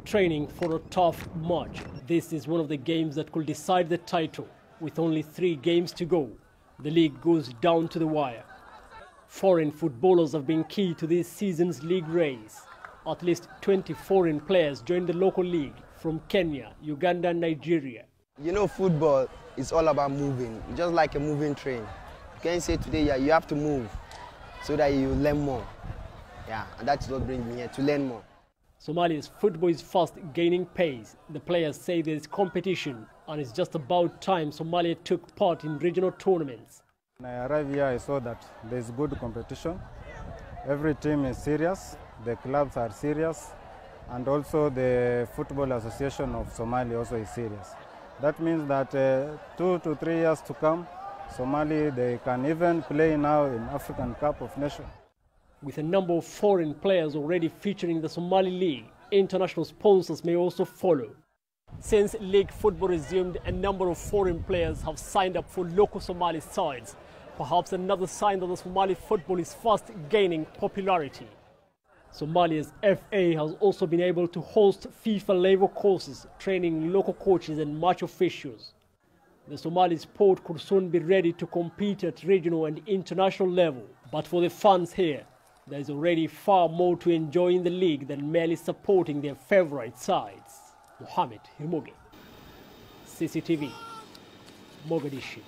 training for a tough match. This is one of the games that could decide the title. With only 3 games to go, the league goes down to the wire. Foreign footballers have been key to this season's league race. At least 20 foreign players joined the local league from Kenya, Uganda and Nigeria. You know, football is all about moving, just like a moving train. You can say today, yeah, you have to move so that you learn more. Yeah, and that's what brings me here, to learn more. Somalia's football is fast gaining pace. The players say there is competition, and it's just about time Somalia took part in regional tournaments. When I arrived here, I saw that there is good competition. Every team is serious, the clubs are serious, and also the Football Association of Somalia also is serious. That means that 2 to 3 years to come, Somali, they can even play now in African Cup of Nations. With a number of foreign players already featuring the Somali League, international sponsors may also follow. Since league football resumed, a number of foreign players have signed up for local Somali sides. Perhaps another sign that the Somali football is fast gaining popularity. Somalia's FA has also been able to host FIFA-level courses, training local coaches and match officials. The Somali sport could soon be ready to compete at regional and international level. But for the fans here, there is already far more to enjoy in the league than merely supporting their favorite sides. Mohammed Hirmoge, CCTV, Mogadishu.